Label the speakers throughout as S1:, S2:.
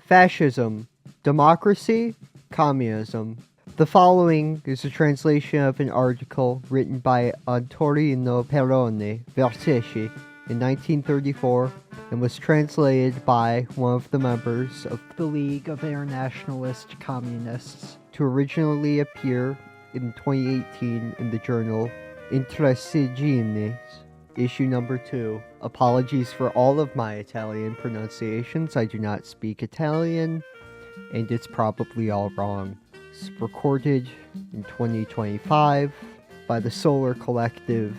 S1: Fascism, Democracy, Communism. The following is a translation of an article written by Ottorino Perrone, Vercesi, in 1934 and was translated by one of the members of the League of Internationalist Communists to originally appear in 2018 in the journal Antifascism, issue number 2. Apologies for all of my Italian pronunciations. I do not speak Italian, and it's probably all wrong. It's recorded in 2025 by the Solar Collective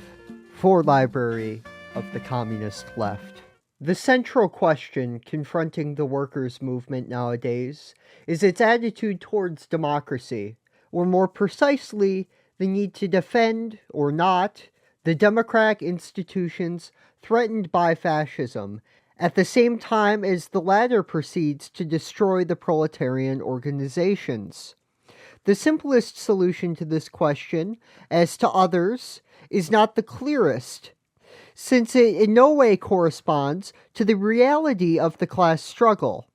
S1: for Library of the Communist Left. The central question confronting the workers' movement nowadays is its attitude towards democracy, or more precisely, the need to defend, or not, the democratic institutions threatened by fascism, at the same time as the latter proceeds to destroy the proletarian organizations. The simplest solution to this question, as to others, is not the clearest, since it in no way corresponds to the reality of the class struggle.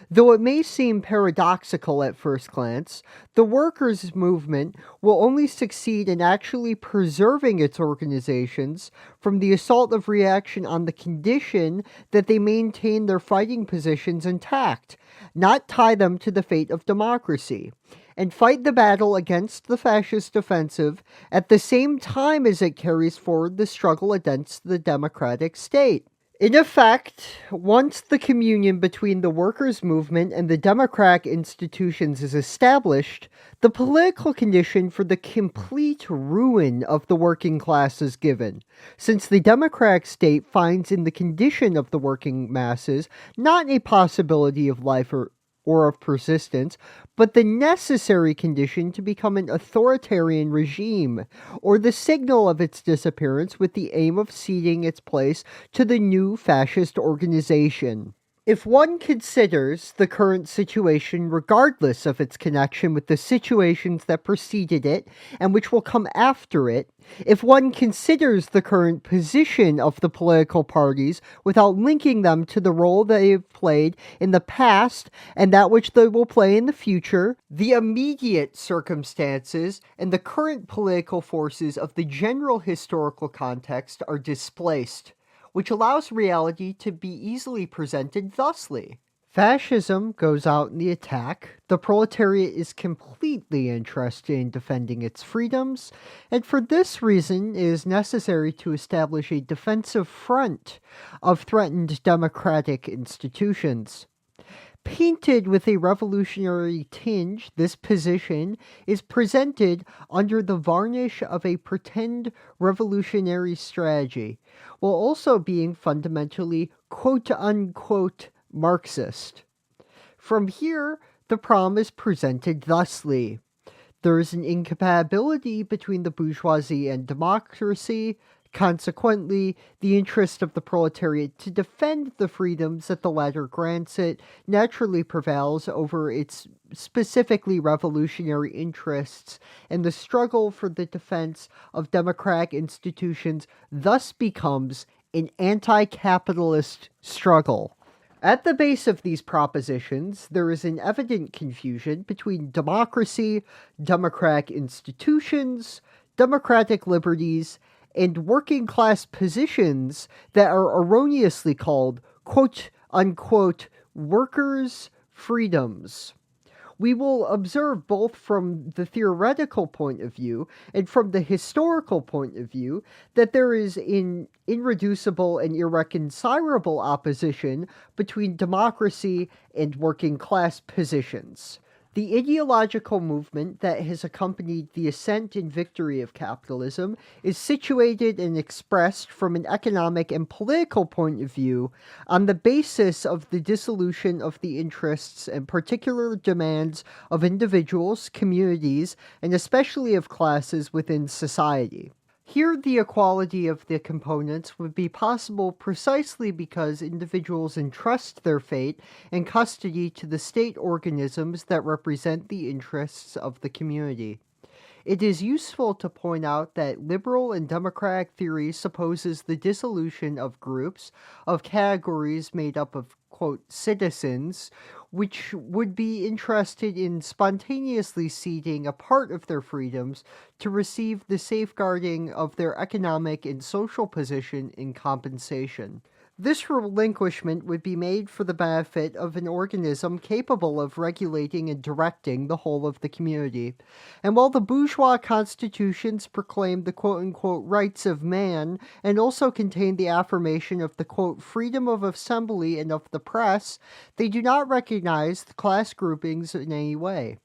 S1: Though it may seem paradoxical at first glance, the workers' movement will only succeed in actually preserving its organizations from the assault of reaction on the condition that they maintain their fighting positions intact, not tie them to the fate of democracy, and fight the battle against the fascist offensive at the same time as it carries forward the struggle against the democratic state. In effect, once the communion between the workers' movement and the democratic institutions is established, the political condition for the complete ruin of the working class is given, since the democratic state finds in the condition of the working masses not a possibility of life or of persistence, but the necessary condition to become an authoritarian regime, or the signal of its disappearance with the aim of ceding its place to the new fascist organization. If one considers the current situation regardless of its connection with the situations that preceded it and which will come after it, if one considers the current position of the political parties without linking them to the role they have played in the past and that which they will play in the future, the immediate circumstances and the current political forces of the general historical context are displaced, which allows reality to be easily presented thusly. Fascism goes out in the attack, the proletariat is completely interested in defending its freedoms, and for this reason it is necessary to establish a defensive front of threatened democratic institutions. Painted with a revolutionary tinge, this position is presented under the varnish of a pretend revolutionary strategy, while also being fundamentally quote-unquote Marxist. From here, the problem is presented thusly. There is an incompatibility between the bourgeoisie and democracy. Consequently, the interest of the proletariat to defend the freedoms that the latter grants it naturally prevails over its specifically revolutionary interests, and the struggle for the defense of democratic institutions thus becomes an anti-capitalist struggle. At the base of these propositions, there is an evident confusion between democracy, democratic institutions, democratic liberties, and working-class positions that are erroneously called quote-unquote workers' freedoms. We will observe both from the theoretical point of view and from the historical point of view that there is an irreducible and irreconcilable opposition between democracy and working-class positions. The ideological movement that has accompanied the ascent and victory of capitalism is situated and expressed from an economic and political point of view on the basis of the dissolution of the interests and particular demands of individuals, communities, and especially of classes within society. Here, the equality of the components would be possible precisely because individuals entrust their fate and custody to the state organisms that represent the interests of the community. It is useful to point out that liberal and democratic theory supposes the dissolution of groups, of categories made up of, quote, citizens, which would be interested in spontaneously ceding a part of their freedoms to receive the safeguarding of their economic and social position in compensation. This relinquishment would be made for the benefit of an organism capable of regulating and directing the whole of the community. And while the bourgeois constitutions proclaimed the quote-unquote rights of man and also contained the affirmation of the quote freedom of assembly and of the press, they do not recognize the class groupings in any way.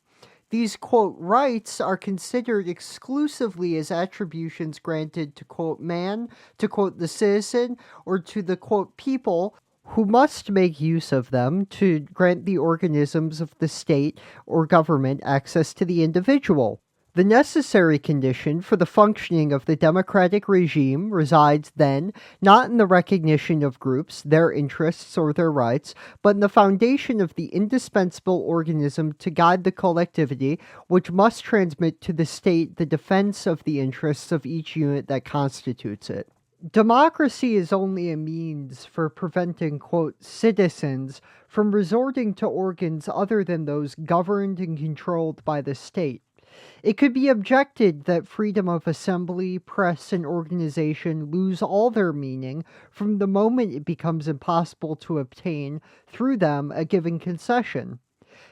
S1: These, quote, rights are considered exclusively as attributions granted to, quote, man, to, quote, the citizen, or to the, quote, people, who must make use of them to grant the organisms of the state or government access to the individual. The necessary condition for the functioning of the democratic regime resides, then, not in the recognition of groups, their interests, or their rights, but in the foundation of the indispensable organism to guide the collectivity, which must transmit to the state the defense of the interests of each unit that constitutes it. Democracy is only a means for preventing, quote, citizens from resorting to organs other than those governed and controlled by the state. It could be objected that freedom of assembly, press, and organization lose all their meaning from the moment it becomes impossible to obtain, through them, a given concession.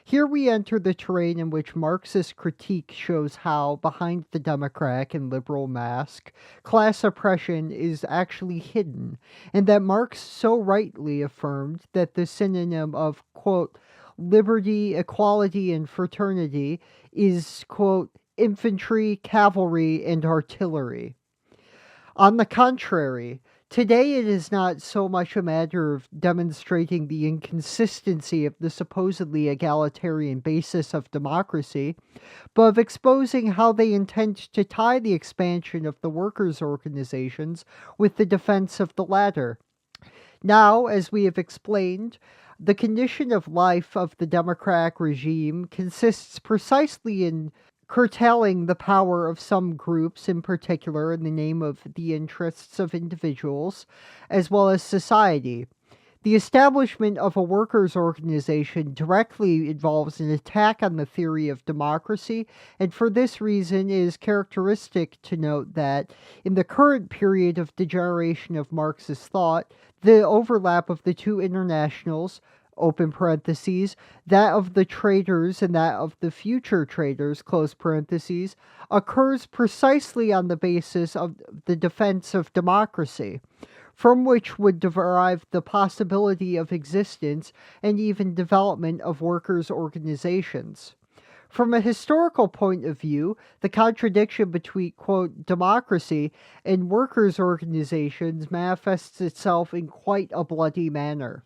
S1: Here we enter the terrain in which Marxist critique shows how, behind the democratic and liberal mask, class oppression is actually hidden, and that Marx so rightly affirmed that the synonym of, quote, liberty, equality, and fraternity is, quote, infantry, cavalry, and artillery. On the contrary, today it is not so much a matter of demonstrating the inconsistency of the supposedly egalitarian basis of democracy, but of exposing how they intend to tie the expansion of the workers' organizations with the defense of the latter. Now, as we have explained, the condition of life of the democratic regime consists precisely in curtailing the power of some groups, in particular in the name of the interests of individuals, as well as society. The establishment of a workers' organization directly involves an attack on the theory of democracy, and for this reason it is characteristic to note that, in the current period of degeneration of Marxist thought, the overlap of the two internationals, open parentheses, that of the traders and that of the future traders, close parentheses, occurs precisely on the basis of the defense of democracy, from which would derive the possibility of existence and even development of workers' organizations. From a historical point of view, the contradiction between, quote, democracy and workers' organizations manifests itself in quite a bloody manner.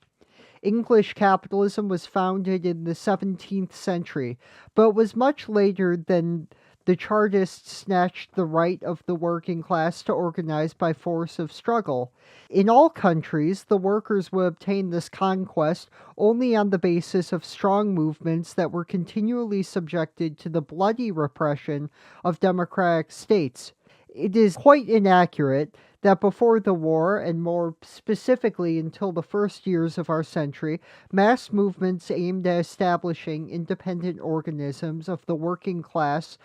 S1: English capitalism was founded in the 17th century, but was much later than the Chartists snatched the right of the working class to organize by force of struggle. In all countries, the workers would obtain this conquest only on the basis of strong movements that were continually subjected to the bloody repression of democratic states. It is quite inaccurate that before the war, and more specifically until the first years of our century, mass movements aimed at establishing independent organisms of the working class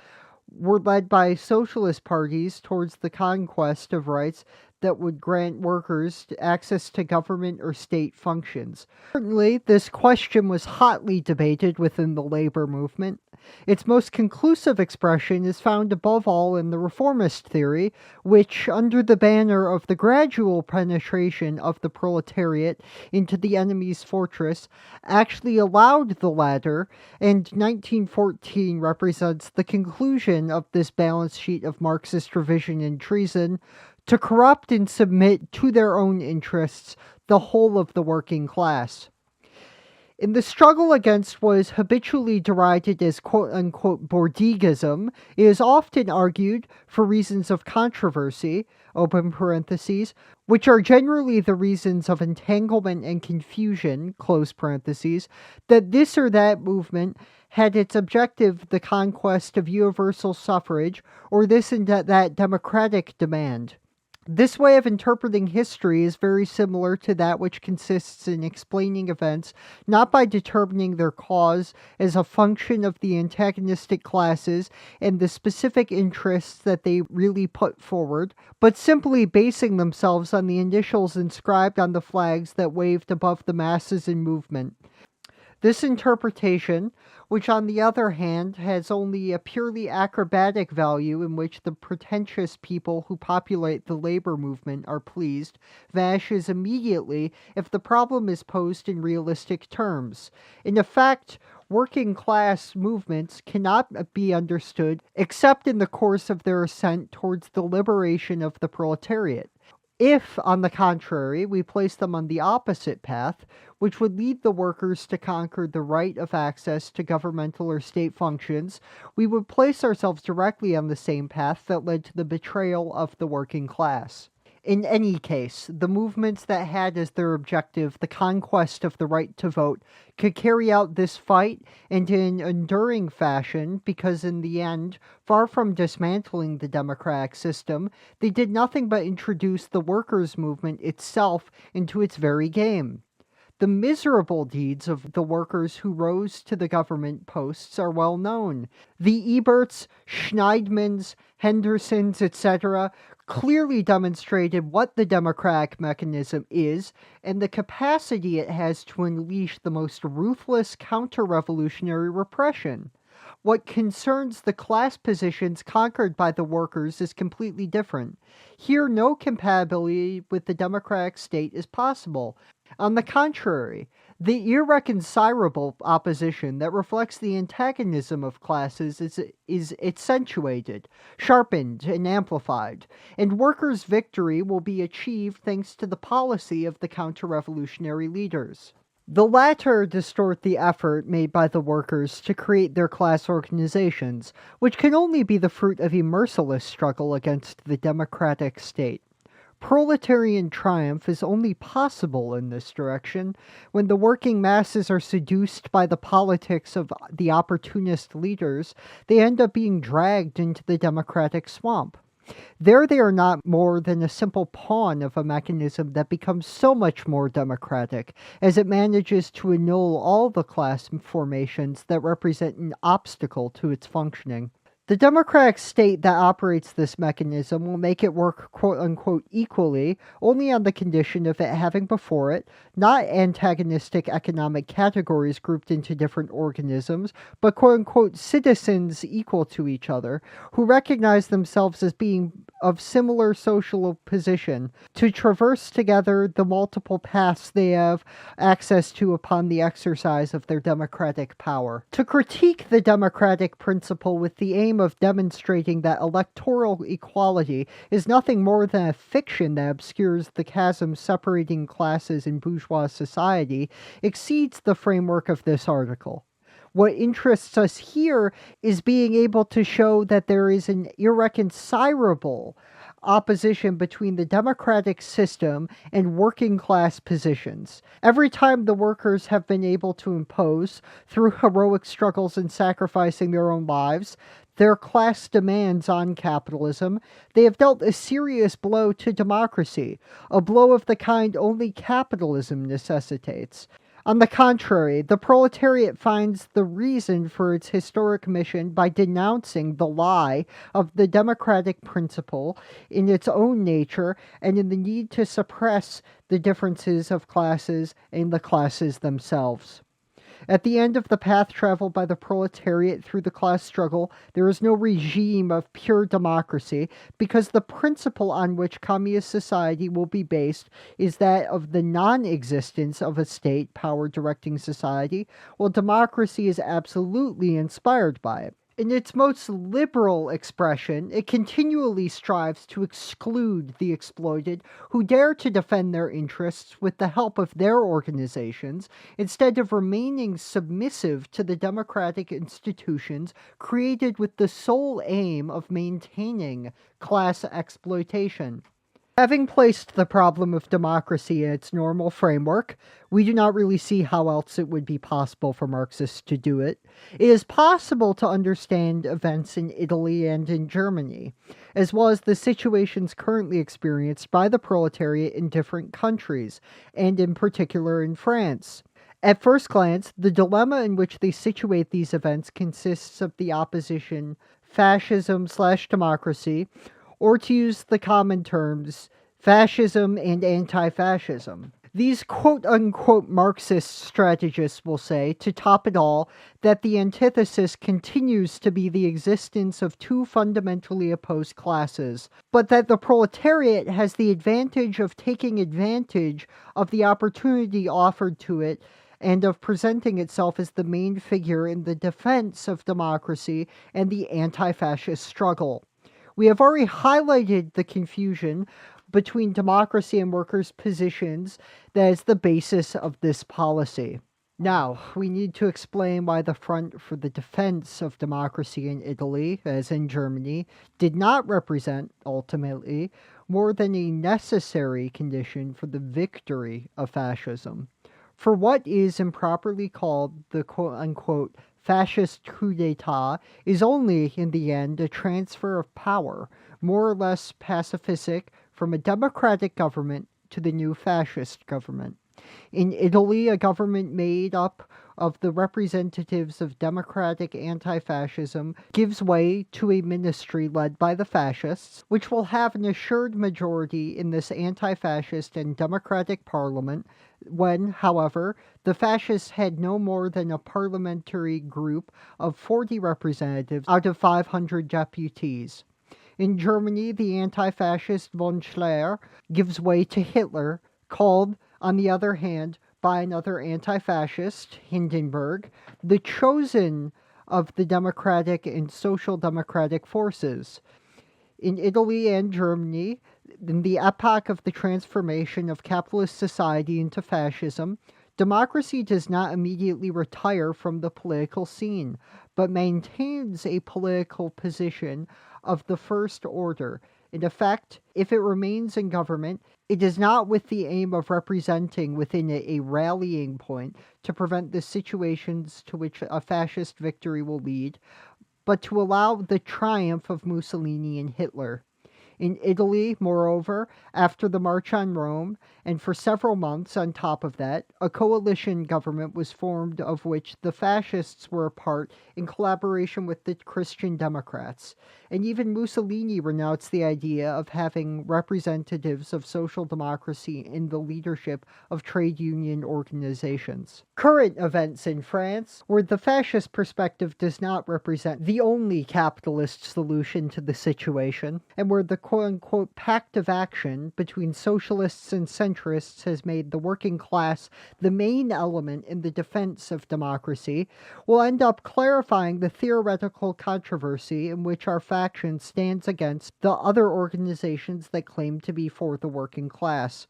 S1: were led by socialist parties towards the conquest of rights that would grant workers access to government or state functions. Certainly, this question was hotly debated within the labor movement. Its most conclusive expression is found above all in the reformist theory, which, under the banner of the gradual penetration of the proletariat into the enemy's fortress, actually allowed the latter, and 1914 represents the conclusion of this balance sheet of Marxist revision and treason, to corrupt and submit to their own interests the whole of the working class. In the struggle against what is habitually derided as quote-unquote bourgeoisism, it is often argued, for reasons of controversy, open parentheses, which are generally the reasons of entanglement and confusion, close parentheses, that this or that movement had its objective the conquest of universal suffrage, or this and that democratic demand. This way of interpreting history is very similar to that which consists in explaining events not by determining their cause as a function of the antagonistic classes and the specific interests that they really put forward, but simply basing themselves on the initials inscribed on the flags that waved above the masses in movement. This interpretation, which on the other hand has only a purely acrobatic value in which the pretentious people who populate the labor movement are pleased, vanishes immediately if the problem is posed in realistic terms. In effect, working class movements cannot be understood except in the course of their ascent towards the liberation of the proletariat. If, on the contrary, we place them on the opposite path, which would lead the workers to conquer the right of access to governmental or state functions, we would place ourselves directly on the same path that led to the betrayal of the working class. In any case, the movements that had as their objective the conquest of the right to vote could carry out this fight and in an enduring fashion because in the end, far from dismantling the democratic system, they did nothing but introduce the workers' movement itself into its very game. The miserable deeds of the workers who rose to the government posts are well known. The Eberts, Schneidmans, Hendersons, etc. clearly demonstrated what the democratic mechanism is and the capacity it has to unleash the most ruthless counter-revolutionary repression. What concerns the class positions conquered by the workers is completely different. Here, no compatibility with the democratic state is possible. On the contrary, the irreconcilable opposition that reflects the antagonism of classes is accentuated, sharpened, and amplified, and workers' victory will be achieved thanks to the policy of the counter-revolutionary leaders. The latter distort the effort made by the workers to create their class organizations, which can only be the fruit of a merciless struggle against the democratic state. Proletarian triumph is only possible in this direction when the working masses are seduced by the politics of the opportunist leaders. They end up being dragged into the democratic swamp. There they are not more than a simple pawn of a mechanism that becomes so much more democratic as it manages to annul all the class formations that represent an obstacle to its functioning. The democratic state that operates this mechanism will make it work quote-unquote equally only on the condition of it having before it not antagonistic economic categories grouped into different organisms, but quote-unquote citizens equal to each other, who recognize themselves as being of similar social position, to traverse together the multiple paths they have access to upon the exercise of their democratic power. To critique the democratic principle with the aim of demonstrating that electoral equality is nothing more than a fiction that obscures the chasm separating classes in bourgeois society exceeds the framework of this article. What interests us here is being able to show that there is an irreconcilable opposition between the democratic system and working class positions. Every time the workers have been able to impose, through heroic struggles and sacrificing their own lives, their class demands on capitalism, they have dealt a serious blow to democracy, a blow of the kind only capitalism necessitates. On the contrary, the proletariat finds the reason for its historic mission by denouncing the lie of the democratic principle in its own nature and in the need to suppress the differences of classes and the classes themselves. At the end of the path traveled by the proletariat through the class struggle, there is no regime of pure democracy, because the principle on which communist society will be based is that of the non-existence of a state power directing society, while democracy is absolutely inspired by it. In its most liberal expression, it continually strives to exclude the exploited who dare to defend their interests with the help of their organizations, instead of remaining submissive to the democratic institutions created with the sole aim of maintaining class exploitation. Having placed the problem of democracy in its normal framework, we do not really see how else it would be possible for Marxists to do it. It is possible to understand events in Italy and in Germany, as well as the situations currently experienced by the proletariat in different countries, and in particular in France. At first glance, the dilemma in which they situate these events consists of the opposition fascism/democracy, or to use the common terms, fascism and anti-fascism. These quote-unquote Marxist strategists will say, to top it all, that the antithesis continues to be the existence of two fundamentally opposed classes, but that the proletariat has the advantage of taking advantage of the opportunity offered to it and of presenting itself as the main figure in the defense of democracy and the anti-fascist struggle. We have already highlighted the confusion between democracy and workers' positions that is the basis of this policy. Now, we need to explain why the front for the defense of democracy in Italy, as in Germany, did not represent, ultimately, more than a necessary condition for the victory of fascism. For what is improperly called the quote-unquote fascist coup d'etat is only, in the end, a transfer of power, more or less pacific, from a democratic government to the new fascist government. In Italy, a government made up of the representatives of democratic anti-fascism gives way to a ministry led by the fascists, which will have an assured majority in this anti-fascist and democratic parliament when, however, the fascists had no more than a parliamentary group of 40 representatives out of 500 deputies. In Germany, the anti-fascist von Schleyer gives way to Hitler, called, on the other hand, by another anti-fascist, Hindenburg, the chosen of the democratic and social democratic forces. In Italy and Germany, in the epoch of the transformation of capitalist society into fascism, democracy does not immediately retire from the political scene, but maintains a political position of the first order. In effect, if it remains in government, it is not with the aim of representing within it a rallying point to prevent the situations to which a fascist victory will lead, but to allow the triumph of Mussolini and Hitler. In Italy, moreover, after the March on Rome, and for several months on top of that, a coalition government was formed of which the fascists were a part in collaboration with the Christian Democrats. And even Mussolini renounced the idea of having representatives of social democracy in the leadership of trade union organizations. Current events in France, where the fascist perspective does not represent the only capitalist solution to the situation, and where the quote-unquote pact of action between socialists and centrists has made the working class the main element in the defense of democracy, will end up clarifying the theoretical controversy in which our faction stands against the other organizations that claim to be for the working class.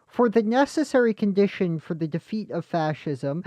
S1: For the necessary condition for the defeat of fascism,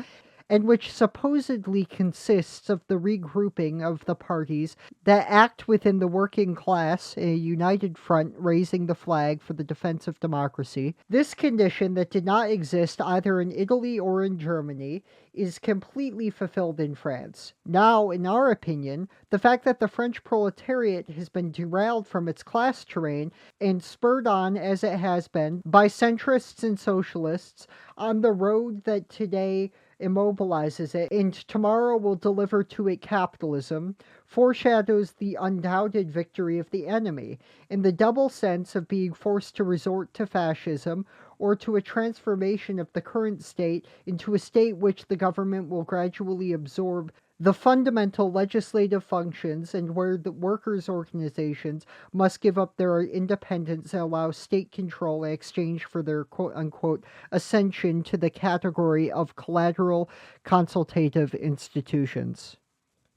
S1: and which supposedly consists of the regrouping of the parties that act within the working class in a united front raising the flag for the defense of democracy. This condition that did not exist either in Italy or in Germany is completely fulfilled in France. Now, in our opinion, the fact that the French proletariat has been derailed from its class terrain and spurred on, as it has been, by centrists and socialists on the road that today immobilizes it, and tomorrow will deliver to it capitalism, foreshadows the undoubted victory of the enemy, in the double sense of being forced to resort to fascism, or to a transformation of the current state into a state which the government will gradually absorb the fundamental legislative functions, and where the workers' organizations must give up their independence and allow state control in exchange for their quote-unquote ascension to the category of collateral consultative institutions.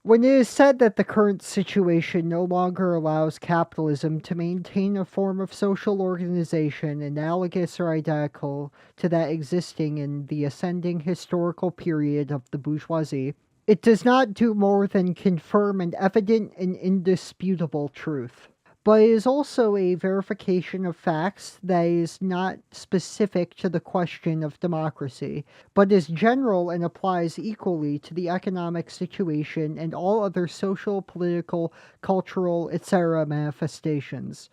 S1: When it is said that the current situation no longer allows capitalism to maintain a form of social organization analogous or identical to that existing in the ascending historical period of the bourgeoisie, it does not do more than confirm an evident and indisputable truth. but it is also a verification of facts that is not specific to the question of democracy, but is general and applies equally to the economic situation and all other social, political, cultural, etc. manifestations.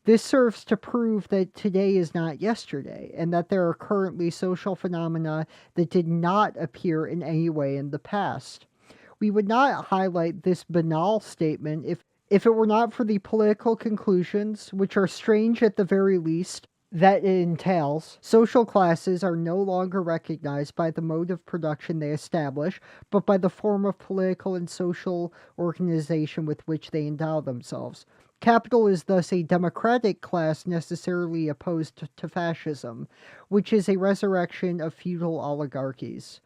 S1: This serves to prove that today is not yesterday, and that there are currently social phenomena that did not appear in any way in the past. We would not highlight this banal statement if it were not for the political conclusions, which are strange at the very least, that it entails. Social classes are no longer recognized by the mode of production they establish, but by the form of political and social organization with which they endow themselves. Capital is thus a democratic class necessarily opposed to fascism, which is a resurrection of feudal oligarchies.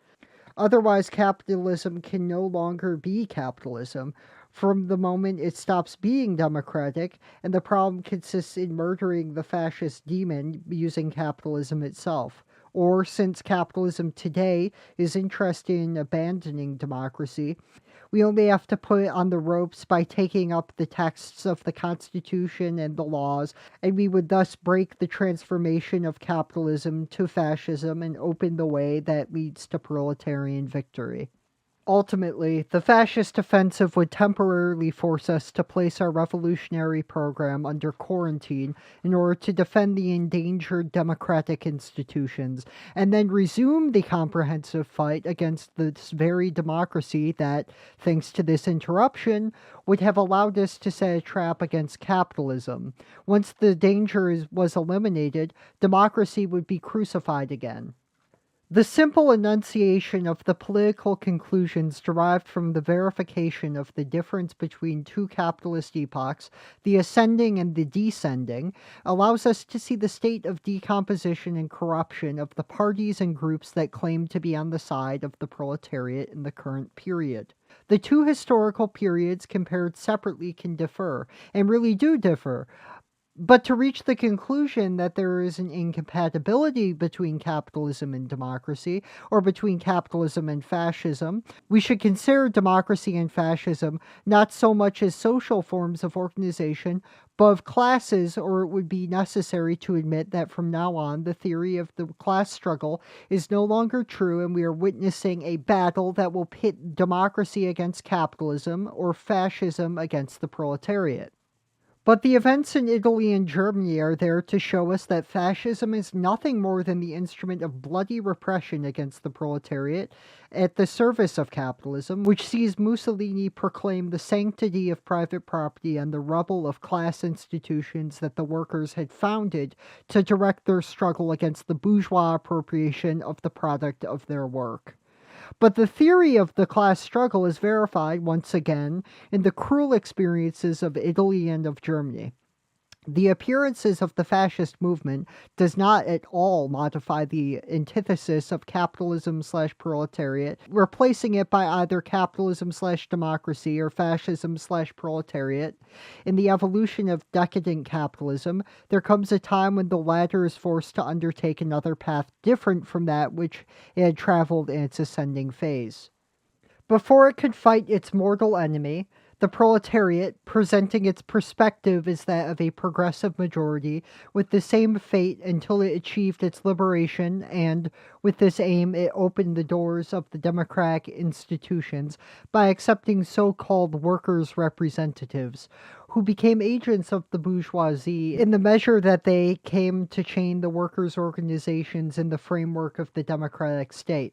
S1: Otherwise, capitalism can no longer be capitalism from the moment it stops being democratic, and the problem consists in murdering the fascist demon using capitalism itself. Or, since capitalism today is interested in abandoning democracy, we only have to put it on the ropes by taking up the texts of the Constitution and the laws, and we would thus break the transformation of capitalism to fascism and open the way that leads to proletarian victory. Ultimately, the fascist offensive would temporarily force us to place our revolutionary program under quarantine in order to defend the endangered democratic institutions, and then resume the comprehensive fight against this very democracy that, thanks to this interruption, would have allowed us to set a trap against capitalism. Once the danger was eliminated, democracy would be crucified again. The simple enunciation of the political conclusions derived from the verification of the difference between two capitalist epochs, the ascending and the descending, allows us to see the state of decomposition and corruption of the parties and groups that claim to be on the side of the proletariat in the current period. The two historical periods compared separately can differ, and really do differ, but to reach the conclusion that there is an incompatibility between capitalism and democracy, or between capitalism and fascism, we should consider democracy and fascism not so much as social forms of organization, but of classes, or it would be necessary to admit that from now on the theory of the class struggle is no longer true, and we are witnessing a battle that will pit democracy against capitalism, or fascism against the proletariat. But the events in Italy and Germany are there to show us that fascism is nothing more than the instrument of bloody repression against the proletariat at the service of capitalism, which sees Mussolini proclaim the sanctity of private property and the rubble of class institutions that the workers had founded to direct their struggle against the bourgeois appropriation of the product of their work. But the theory of the class struggle is verified, once again, in the cruel experiences of Italy and of Germany. The appearances of the fascist movement does not at all modify the antithesis of capitalism/proletariat, replacing it by either capitalism/democracy or fascism/proletariat. In the evolution of decadent capitalism, there comes a time when the latter is forced to undertake another path different from that which it had traveled in its ascending phase. Before it could fight its mortal enemy, the proletariat, presenting its perspective as that of a progressive majority, with the same fate until it achieved its liberation, and, with this aim, it opened the doors of the democratic institutions by accepting so-called workers' representatives, who became agents of the bourgeoisie in the measure that they came to chain the workers' organizations in the framework of the democratic state.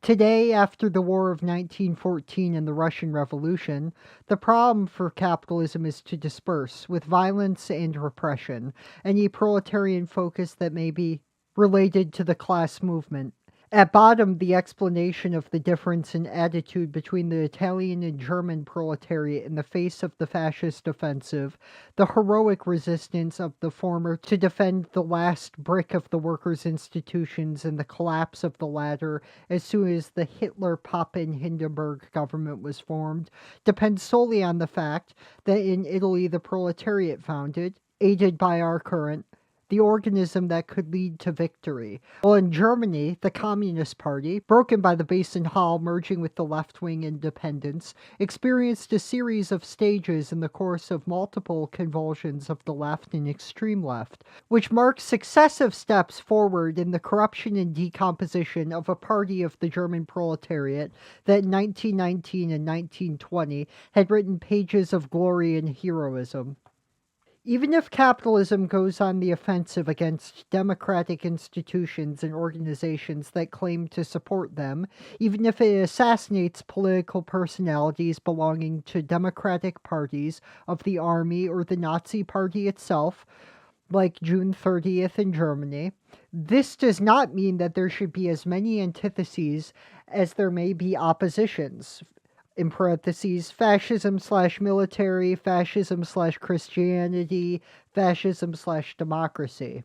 S1: Today, after the War of 1914 and the Russian Revolution, the problem for capitalism is to disperse, with violence and repression, any proletarian focus that may be related to the class movement. At bottom, the explanation of the difference in attitude between the Italian and German proletariat in the face of the fascist offensive, the heroic resistance of the former to defend the last brick of the workers' institutions and the collapse of the latter as soon as the Hitler-Papen-Hindenburg government was formed, depends solely on the fact that in Italy the proletariat founded, aided by our current the organism that could lead to victory. While in Germany, the Communist Party, broken by the base and Hall merging with the left-wing independents, experienced a series of stages in the course of multiple convulsions of the left and extreme left, which marked successive steps forward in the corruption and decomposition of a party of the German proletariat that in 1919 and 1920 had written pages of glory and heroism. Even if capitalism goes on the offensive against democratic institutions and organizations that claim to support them, even if it assassinates political personalities belonging to democratic parties of the army or the Nazi Party itself, like June 30th in Germany, this does not mean that there should be as many antitheses as there may be oppositions. In parentheses, fascism/military, fascism/Christianity, fascism/democracy.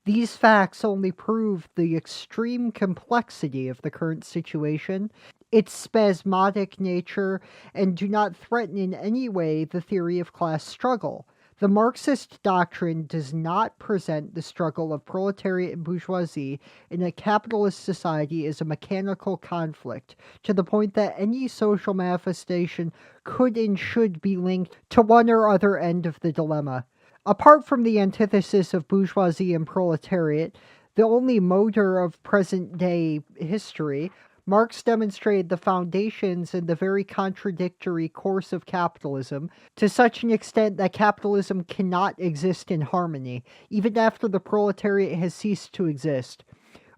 S1: These facts only prove the extreme complexity of the current situation, its spasmodic nature, and do not threaten in any way the theory of class struggle. The Marxist doctrine does not present the struggle of proletariat and bourgeoisie in a capitalist society as a mechanical conflict, to the point that any social manifestation could and should be linked to one or other end of the dilemma. Apart from the antithesis of bourgeoisie and proletariat, the only motor of present-day history, Marx demonstrated the foundations and the very contradictory course of capitalism to such an extent that capitalism cannot exist in harmony, even after the proletariat has ceased to exist.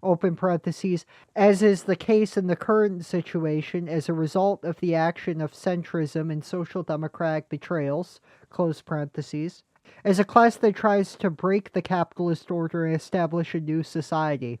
S1: Open parentheses, as is the case in the current situation as a result of the action of centrism and social democratic betrayals, close parentheses, as a class that tries to break the capitalist order and establish a new society.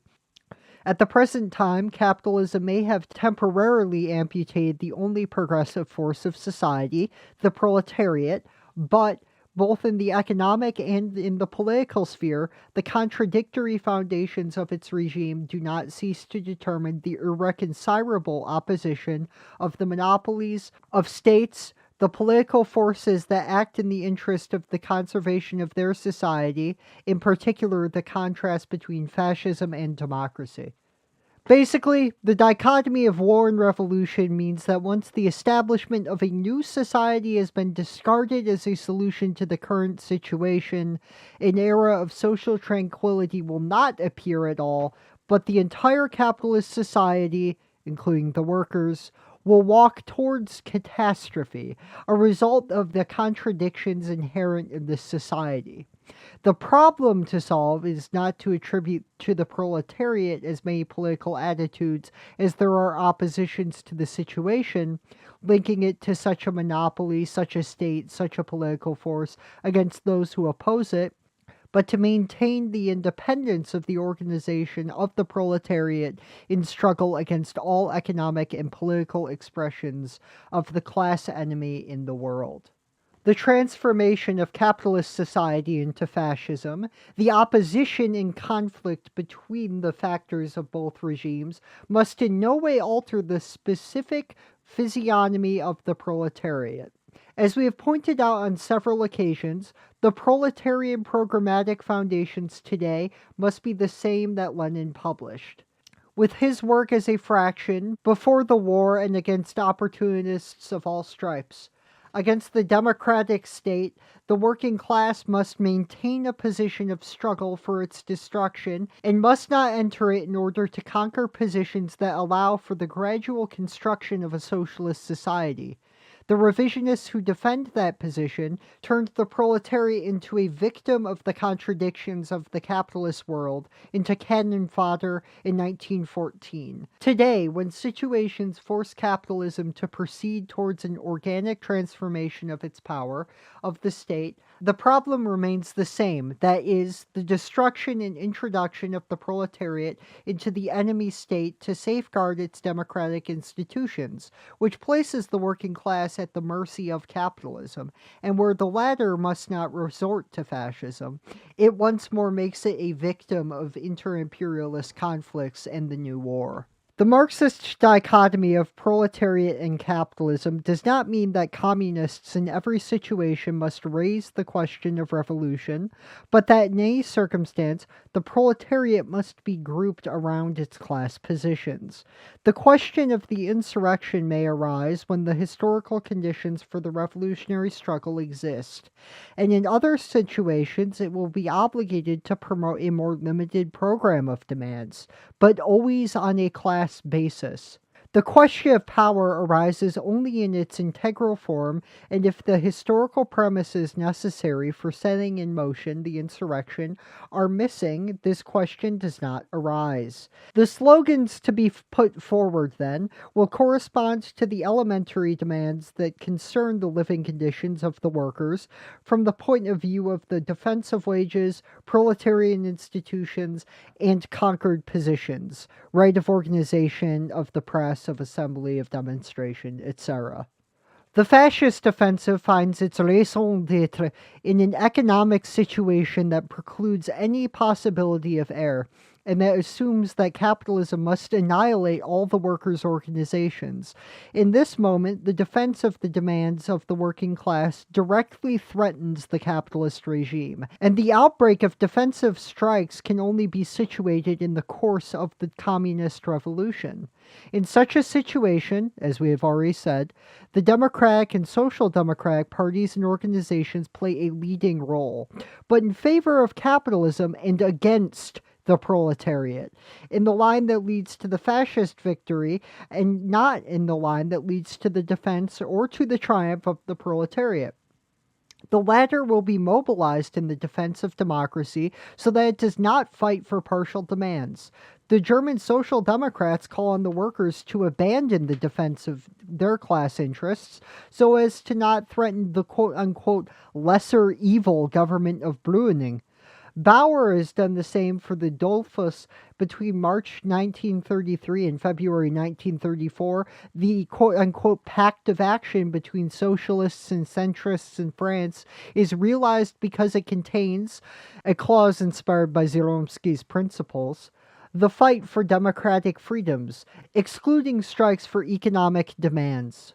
S1: At the present time, capitalism may have temporarily amputated the only progressive force of society, the proletariat, but both in the economic and in the political sphere, the contradictory foundations of its regime do not cease to determine the irreconcilable opposition of the monopolies of states, the political forces that act in the interest of the conservation of their society, in particular the contrast between fascism and democracy. Basically, the dichotomy of war and revolution means that once the establishment of a new society has been discarded as a solution to the current situation, an era of social tranquility will not appear at all, but the entire capitalist society, including the workers, will walk towards catastrophe, a result of the contradictions inherent in this society. The problem to solve is not to attribute to the proletariat as many political attitudes as there are oppositions to the situation, linking it to such a monopoly, such a state, such a political force against those who oppose it, but to maintain the independence of the organization of the proletariat in struggle against all economic and political expressions of the class enemy in the world. The transformation of capitalist society into fascism, the opposition and conflict between the factors of both regimes, must in no way alter the specific physiognomy of the proletariat. As we have pointed out on several occasions, the proletarian programmatic foundations today must be the same that Lenin published. With his work as a fraction, before the war and against opportunists of all stripes. Against the democratic state, the working class must maintain a position of struggle for its destruction and must not enter it in order to conquer positions that allow for the gradual construction of a socialist society. The revisionists who defend that position turned the proletariat into a victim of the contradictions of the capitalist world, into cannon fodder in 1914. Today, when situations force capitalism to proceed towards an organic transformation of its power, of the state, the problem remains the same, that is, the destruction and introduction of the proletariat into the enemy state to safeguard its democratic institutions, which places the working class at the mercy of capitalism, and where the latter must not resort to fascism, it once more makes it a victim of inter-imperialist conflicts and the new war. The Marxist dichotomy of proletariat and capitalism does not mean that communists in every situation must raise the question of revolution, but that in any circumstance, the proletariat must be grouped around its class positions. The question of the insurrection may arise when the historical conditions for the revolutionary struggle exist, and in other situations it will be obligated to promote a more limited program of demands, but always on a class basis. The question of power arises only in its integral form, and if the historical premises necessary for setting in motion the insurrection are missing, this question does not arise. The slogans to be put forward, then, will correspond to the elementary demands that concern the living conditions of the workers from the point of view of the defense of wages, proletarian institutions, and conquered positions, right of organization, of the press, of assembly, of demonstration, etc. The fascist offensive finds its raison d'etre in an economic situation that precludes any possibility of error, and that assumes that capitalism must annihilate all the workers' organizations. In this moment, the defense of the demands of the working class directly threatens the capitalist regime, and the outbreak of defensive strikes can only be situated in the course of the communist revolution. In such a situation, as we have already said, the Democratic and Social Democratic parties and organizations play a leading role, but in favor of capitalism and against the proletariat, in the line that leads to the fascist victory, and not in the line that leads to the defense or to the triumph of the proletariat. The latter will be mobilized in the defense of democracy so that it does not fight for partial demands. The German Social Democrats call on the workers to abandon the defense of their class interests so as to not threaten the quote-unquote lesser evil government of Brüning. Bauer has done the same for the Dollfuss between March 1933 and February 1934, the quote-unquote pact of action between socialists and centrists in France is realized because it contains a clause inspired by Zeromsky's principles, the fight for democratic freedoms, excluding strikes for economic demands.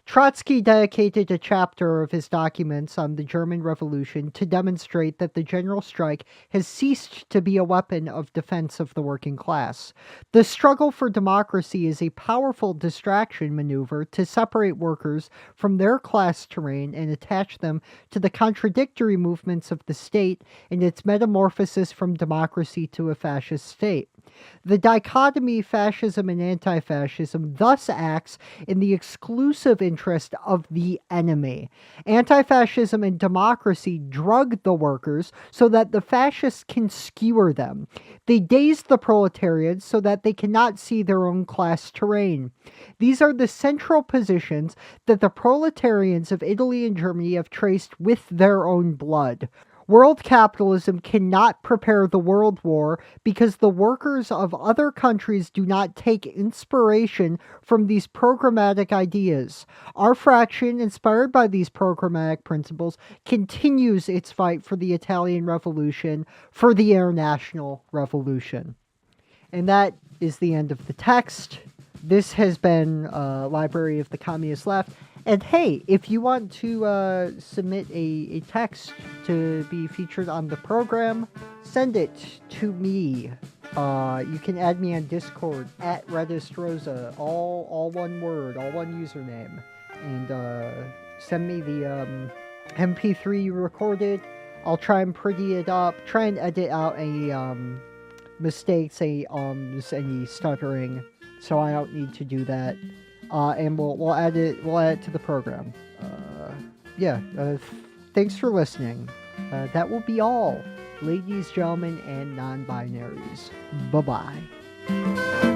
S1: Trotsky dedicated a chapter of his documents on the German Revolution to demonstrate that the general strike has ceased to be a weapon of defense of the working class. The struggle for democracy is a powerful distraction maneuver to separate workers from their class terrain and attach them to the contradictory movements of the state in its metamorphosis from democracy to a fascist state. The dichotomy fascism and anti-fascism thus acts in the exclusive interest of the enemy. Anti-fascism and democracy drug the workers so that the fascists can skewer them. They daze the proletarians so that they cannot see their own class terrain. These are the central positions that the proletarians of Italy and Germany have traced with their own blood. World capitalism cannot prepare the world war because the workers of other countries do not take inspiration from these programmatic ideas. Our fraction, inspired by these programmatic principles, continues its fight for the Italian Revolution, for the international revolution. And that is the end of the text. This has been Library of the Communist Left. And hey, if you want to submit a text to be featured on the program, send it to me. You can add me on Discord at RedistRosa, all one word, all one username, and send me the MP3 you recorded. I'll try and pretty it up, try and edit out any mistakes, any stuttering, so I don't need to do that. And we'll add it to the program. Thanks for listening. That will be all, ladies, gentlemen, and non-binaries. Bye-bye.